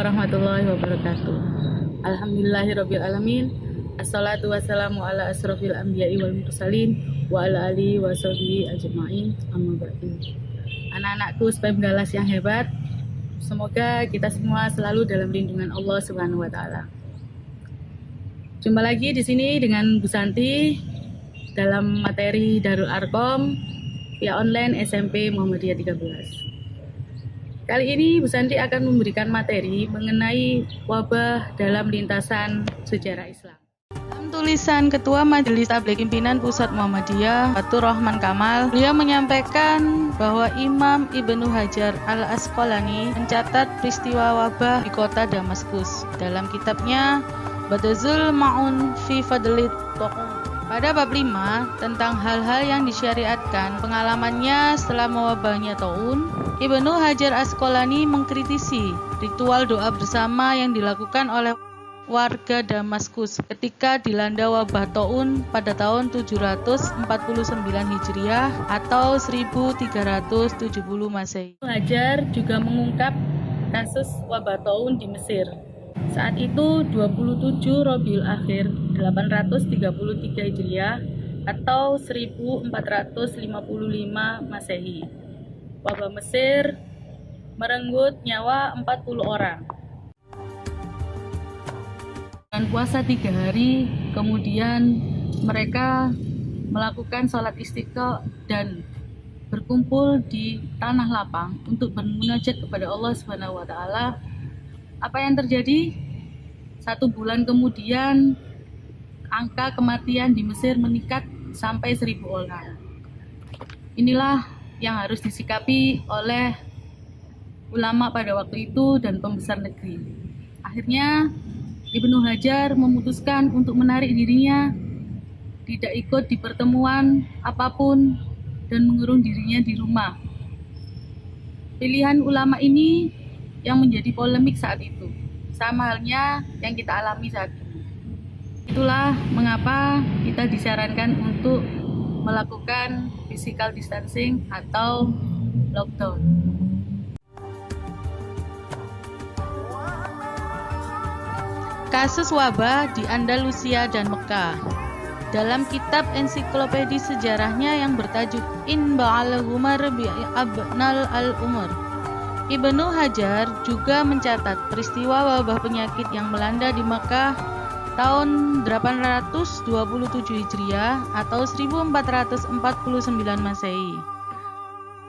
warahmatullahi wabarakatuh. Alhamdulillahirrabbilalamin. Assalatu wassalamu ala asrofil anbiya'i wal mursalin wa ala alihi wa sahbihi ajma'in. Amma ba'du. Anak-anakku SPM Galas yang hebat, semoga kita semua selalu dalam lindungan Allah Subhanahu wa taala. Jumpa lagi di sini dengan Bu Santi dalam materi Darul Arkom via online SMP Muhammadiyah 13. Kali ini Bu Santi akan memberikan materi mengenai wabah dalam lintasan sejarah Islam. Dalam tulisan Ketua Majelis Tabligh Pimpinan Pusat Muhammadiyah, Batur Rahman Kamal, beliau menyampaikan bahwa Imam Ibnu Hajar Al-Asqalani mencatat peristiwa wabah di kota Damaskus dalam kitabnya Badazul Ma'un fi Fadlit Ta'un. Pada bab 5 tentang hal-hal yang disyariatkan pengalamannya setelah mewabahnya Ta'un, Ibnu Hajar Asqalani mengkritisi ritual doa bersama yang dilakukan oleh warga Damaskus ketika dilanda wabah Ta'un pada tahun 749 Hijriah atau 1370 Masehi. Ibnu Hajar juga mengungkap kasus wabah Ta'un di Mesir. Saat itu 27 Rabiul Akhir 833 Hijriah atau 1455 Masehi. Wabah Mesir merenggut nyawa 40 orang. Dan puasa 3 hari, kemudian mereka melakukan sholat istiqa dan berkumpul di tanah lapang untuk bermunajat kepada Allah Subhanahu wa taala. Apa yang terjadi? 1 bulan kemudian angka kematian di Mesir meningkat sampai 1000 orang. Inilah yang harus disikapi oleh ulama pada waktu itu dan pembesar negeri. Akhirnya Ibnu Hajar memutuskan untuk menarik dirinya, tidak ikut di pertemuan apapun dan mengurung dirinya di rumah. Pilihan ulama ini yang menjadi polemik saat itu, sama halnya yang kita alami saat ini. Itulah mengapa kita disarankan untuk melakukan physical distancing atau lockdown. Kasus wabah di Andalusia dan Mekah. Dalam kitab ensiklopedi sejarahnya yang bertajuk Inba'al Umar bi Abnal al-Umar, Ibnu Hajar juga mencatat peristiwa wabah penyakit yang melanda di Mekah tahun 827 Hijriah atau 1449 Masehi.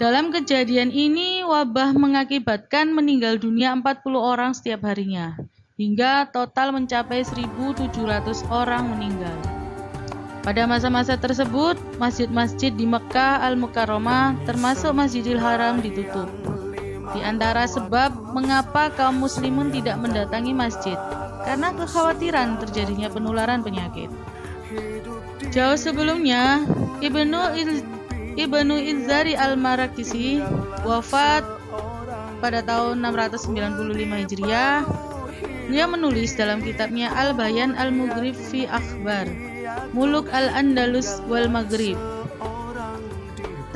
Dalam kejadian ini, wabah mengakibatkan meninggal dunia 40 orang setiap harinya, hingga total mencapai 1.700 orang meninggal. Pada masa-masa tersebut, masjid-masjid di Mekah Al-Mukarramah termasuk Masjidil Haram ditutup. Di antara sebab mengapa kaum muslimun tidak mendatangi masjid, karena kekhawatiran terjadinya penularan penyakit. Jauh sebelumnya, Ibnu Izzari Al-Marakisi wafat pada tahun 695 Hijriah. Dia menulis dalam kitabnya Al-Bayan Al-Mughrib fi Akhbar Muluk Al-Andalus wal Maghrib.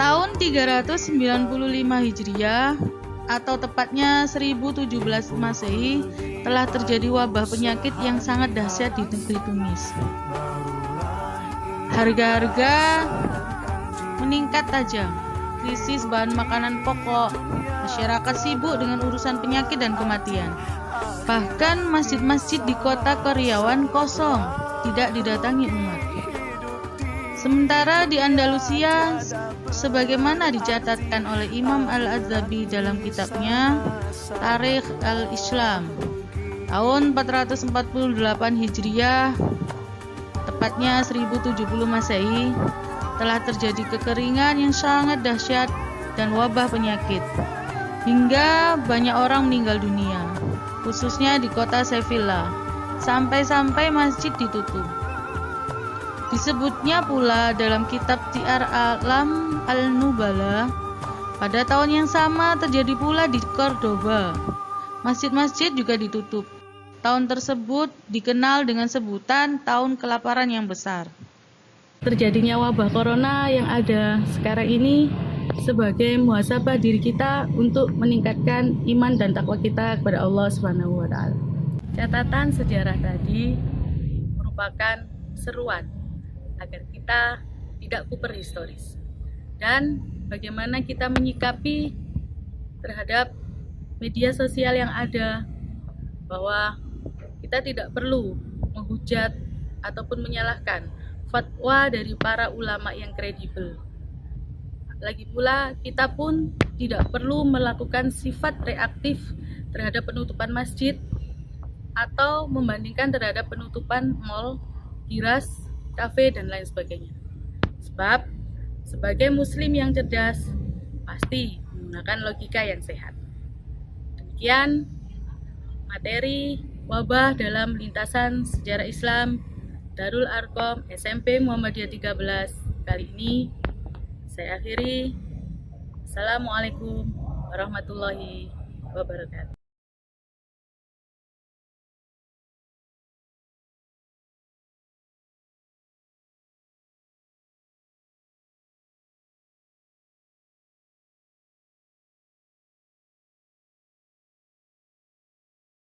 Tahun 395 Hijriah atau tepatnya 1017 Masehi telah terjadi wabah penyakit yang sangat dahsyat di negeri Tunis. Harga-harga meningkat tajam, krisis bahan makanan pokok, masyarakat sibuk dengan urusan penyakit dan kematian. Bahkan masjid-masjid di kota Keriawan kosong, tidak didatangi umat. Sementara di Andalusia, sebagaimana dicatatkan oleh Imam Al-Adzabi dalam kitabnya Tarikh Al-Islam, tahun 448 Hijriah, tepatnya 1070 Masehi, telah terjadi kekeringan yang sangat dahsyat dan wabah penyakit, hingga banyak orang meninggal dunia, khususnya di kota Sevilla, sampai-sampai masjid ditutup. Disebutnya pula dalam kitab Syiar Alam Al-Nubala, pada tahun yang sama terjadi pula di Cordoba. Masjid-masjid juga ditutup. Tahun tersebut dikenal dengan sebutan tahun kelaparan yang besar. Terjadinya wabah corona yang ada sekarang ini sebagai muhasabah diri kita untuk meningkatkan iman dan takwa kita kepada Allah Subhanahu wa taala. Catatan sejarah tadi merupakan seruan agar kita tidak kuper historis dan bagaimana kita menyikapi terhadap media sosial yang ada, bahwa kita tidak perlu menghujat ataupun menyalahkan fatwa dari para ulama yang kredibel. Lagi pula kita pun tidak perlu melakukan sifat reaktif terhadap penutupan masjid atau membandingkan terhadap penutupan mal, kiras, kafe, dan lain sebagainya. Sebab sebagai muslim yang cerdas pasti menggunakan logika yang sehat. Demikian materi wabah dalam lintasan sejarah Islam Darul Arqam SMP Muhammadiyah 13 kali ini saya akhiri. Assalamualaikum warahmatullahi wabarakatuh.